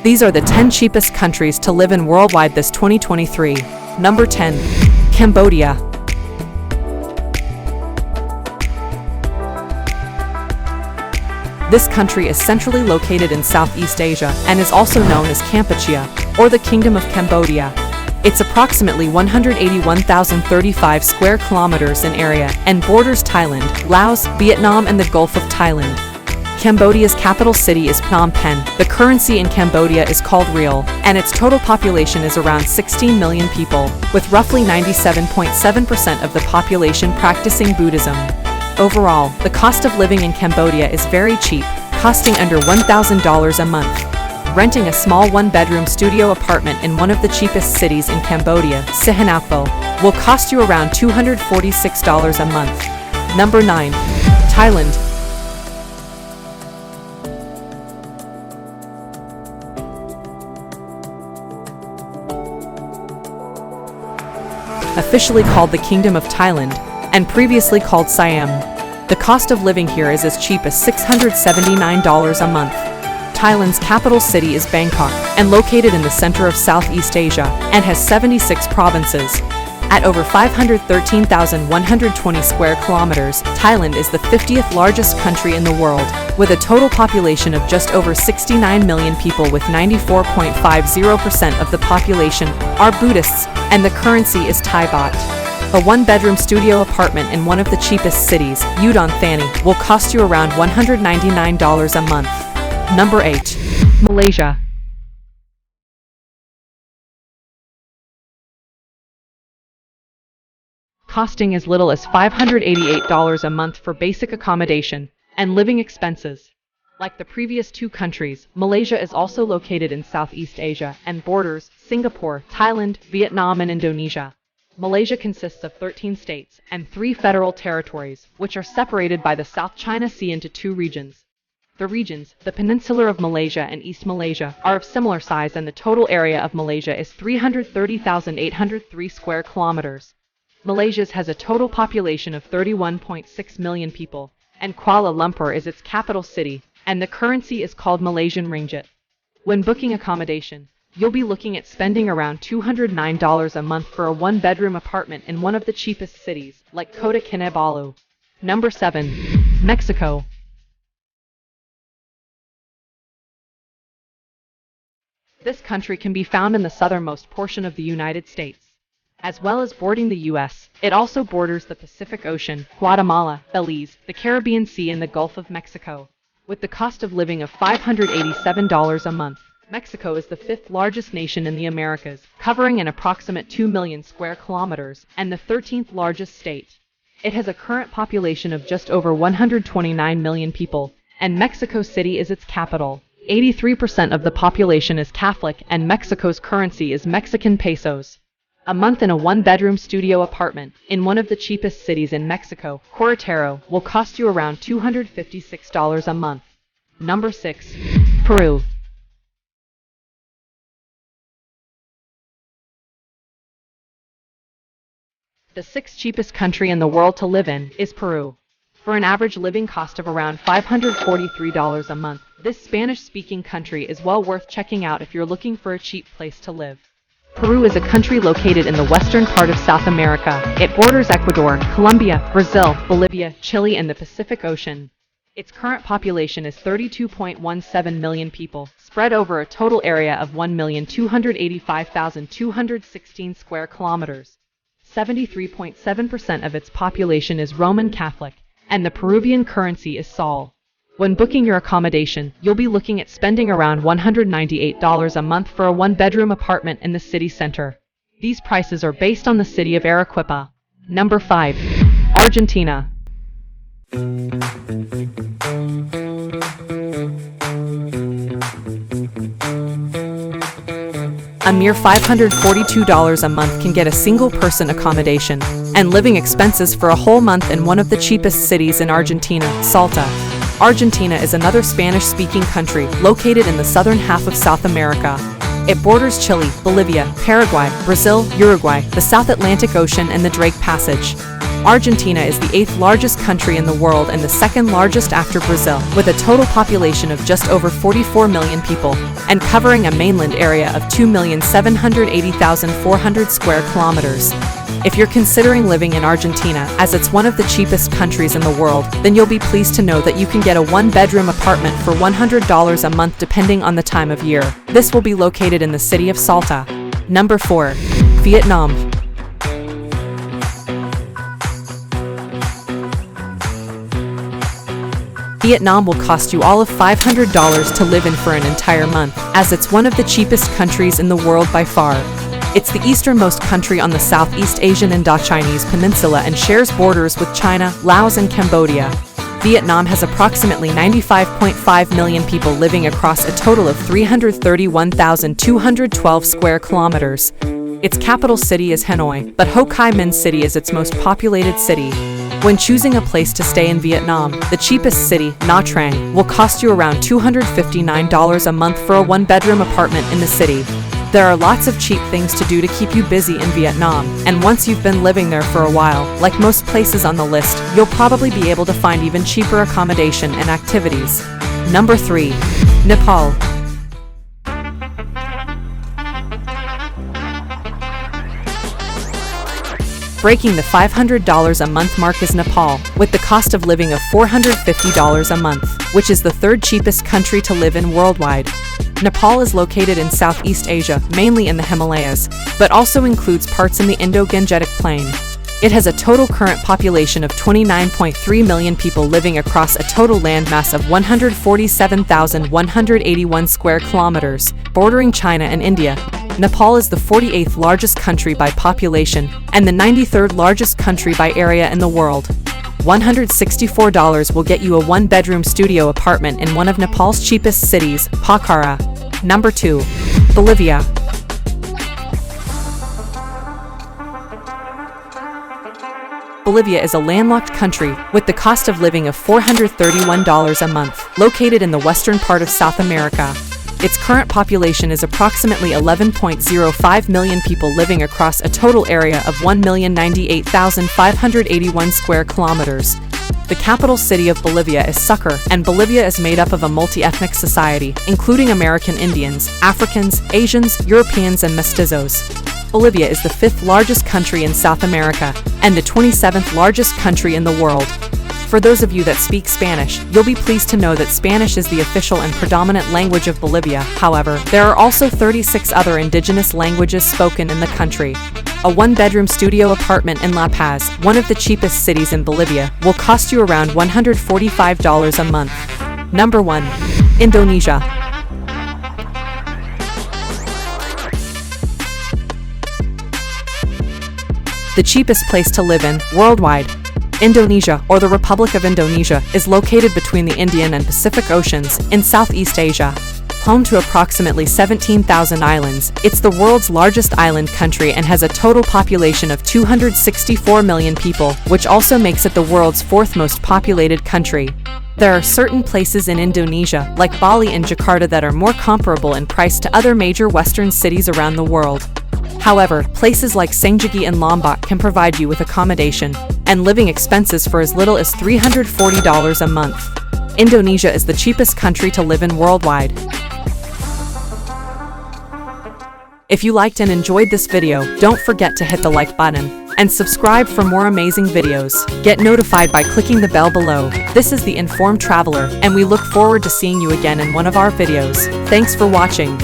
These are the 10 cheapest countries to live in worldwide this 2023. Number 10. Cambodia. This country is centrally located in Southeast Asia and is also known as Kampuchea, or the Kingdom of Cambodia. It's approximately 181,035 square kilometers in area and borders Thailand, Laos, Vietnam, and the Gulf of Thailand. Cambodia's capital city is Phnom Penh. The currency in Cambodia is called Riel, and its total population is around 16 million people, with roughly 97.7% of the population practicing Buddhism. Overall, the cost of living in Cambodia is very cheap, costing under $1,000 a month. Renting a small one-bedroom studio apartment in one of the cheapest cities in Cambodia, Sihanoukville, will cost you around $246 a month. Number 9. Thailand. Officially called the Kingdom of Thailand, and previously called Siam. The cost of living here is as cheap as $679 a month. Thailand's capital city is Bangkok, and located in the center of Southeast Asia, and has 76 provinces. At over 513,120 square kilometers, Thailand is the 50th largest country in the world, with a total population of just over 69 million people, with 94.50% of the population are Buddhists, and the currency is Thai baht. A one-bedroom studio apartment in one of the cheapest cities, Udon Thani, will cost you around $199 a month. Number 8. Malaysia. Costing as little as $588 a month for basic accommodation and living expenses. Like the previous two countries, Malaysia is also located in Southeast Asia and borders Singapore, Thailand, Vietnam, and Indonesia. Malaysia consists of 13 states and 3 federal territories, which are separated by the South China Sea into 2 regions. The regions, the Peninsula of Malaysia and East Malaysia, are of similar size, and the total area of Malaysia is 330,803 square kilometers. Malaysia has a total population of 31.6 million people, and Kuala Lumpur is its capital city, and the currency is called Malaysian ringgit. When booking accommodation, you'll be looking at spending around $209 a month for a one-bedroom apartment in one of the cheapest cities, like Kota Kinabalu. Number 7. Mexico. This country can be found in the southernmost portion of the United States. As well as bordering the U.S., it also borders the Pacific Ocean, Guatemala, Belize, the Caribbean Sea, and the Gulf of Mexico. With the cost of living of $587 a month, Mexico is the 5th largest nation in the Americas, covering an approximate 2 million square kilometers, and the 13th largest state. It has a current population of just over 129 million people, and Mexico City is its capital. 83% of the population is Catholic, and Mexico's currency is Mexican pesos. A month in a one-bedroom studio apartment in one of the cheapest cities in Mexico, Querétaro, will cost you around $256 a month. Number 6. Peru. The 6th cheapest country in the world to live in is Peru. For an average living cost of around $543 a month, this Spanish-speaking country is well worth checking out if you're looking for a cheap place to live. Peru is a country located in the western part of South America. It borders Ecuador, Colombia, Brazil, Bolivia, Chile, and the Pacific Ocean. Its current population is 32.17 million people, spread over a total area of 1,285,216 square kilometers. 73.7% of its population is Roman Catholic, and the Peruvian currency is sol. When booking your accommodation, you'll be looking at spending around $198 a month for a one-bedroom apartment in the city center. These prices are based on the city of Arequipa. Number 5. Argentina. A mere $542 a month can get a single-person accommodation and living expenses for a whole month in one of the cheapest cities in Argentina, Salta. Argentina is another Spanish-speaking country located in the southern half of South America. It borders Chile, Bolivia, Paraguay, Brazil, Uruguay, the South Atlantic Ocean, and the Drake Passage. Argentina is the 8th largest country in the world and the 2nd largest after Brazil, with a total population of just over 44 million people, and covering a mainland area of 2,780,400 square kilometers. If you're considering living in Argentina, as it's one of the cheapest countries in the world, then you'll be pleased to know that you can get a one-bedroom apartment for $100 a month depending on the time of year. This will be located in the city of Salta. Number 4. Vietnam. Vietnam will cost you all of $500 to live in for an entire month, as it's one of the cheapest countries in the world by far. It's the easternmost country on the Southeast Asian Indochinese Peninsula and shares borders with China, Laos, and Cambodia. Vietnam has approximately 95.5 million people living across a total of 331,212 square kilometers. Its capital city is Hanoi, but Ho Chi Minh City is its most populated city. When choosing a place to stay in Vietnam, the cheapest city, Nha Trang, will cost you around $259 a month for a one-bedroom apartment in the city. There are lots of cheap things to do to keep you busy in Vietnam, and once you've been living there for a while, like most places on the list, you'll probably be able to find even cheaper accommodation and activities. Number 3. Nepal. Breaking the $500 a month mark is Nepal, with the cost of living of $450 a month, which is the 3rd cheapest country to live in worldwide. Nepal is located in Southeast Asia, mainly in the Himalayas, but also includes parts in the Indo-Gangetic Plain. It has a total current population of 29.3 million people living across a total landmass of 147,181 square kilometers, bordering China and India. Nepal is the 48th largest country by population and the 93rd largest country by area in the world. $164 will get you a one-bedroom studio apartment in one of Nepal's cheapest cities, Pokhara. Number 2. Bolivia. Bolivia is a landlocked country with the cost of living of $431 a month, located in the western part of South America. Its current population is approximately 11.05 million people living across a total area of 1,098,581 square kilometers. The capital city of Bolivia is Sucre, and Bolivia is made up of a multi-ethnic society, including American Indians, Africans, Asians, Europeans, and mestizos. Bolivia is the 5th largest country in South America, and the 27th largest country in the world. For those of you that speak Spanish, you'll be pleased to know that Spanish is the official and predominant language of Bolivia. However, there are also 36 other indigenous languages spoken in the country. A one-bedroom studio apartment in La Paz, one of the cheapest cities in Bolivia, will cost you around $145 a month. Number 1. Indonesia. The cheapest place to live in, worldwide. Indonesia, or the Republic of Indonesia, is located between the Indian and Pacific Oceans, in Southeast Asia. Home to approximately 17,000 islands, it's the world's largest island country and has a total population of 264 million people, which also makes it the world's 4th most populated country. There are certain places in Indonesia, like Bali and Jakarta, that are more comparable in price to other major Western cities around the world. However, places like Senggigi and Lombok can provide you with accommodation and living expenses for as little as $340 a month. Indonesia is the cheapest country to live in worldwide. If you liked and enjoyed this video, don't forget to hit the like button and subscribe for more amazing videos. Get notified by clicking the bell below. This is The Informed Traveler, and we look forward to seeing you again in one of our videos. Thanks for watching.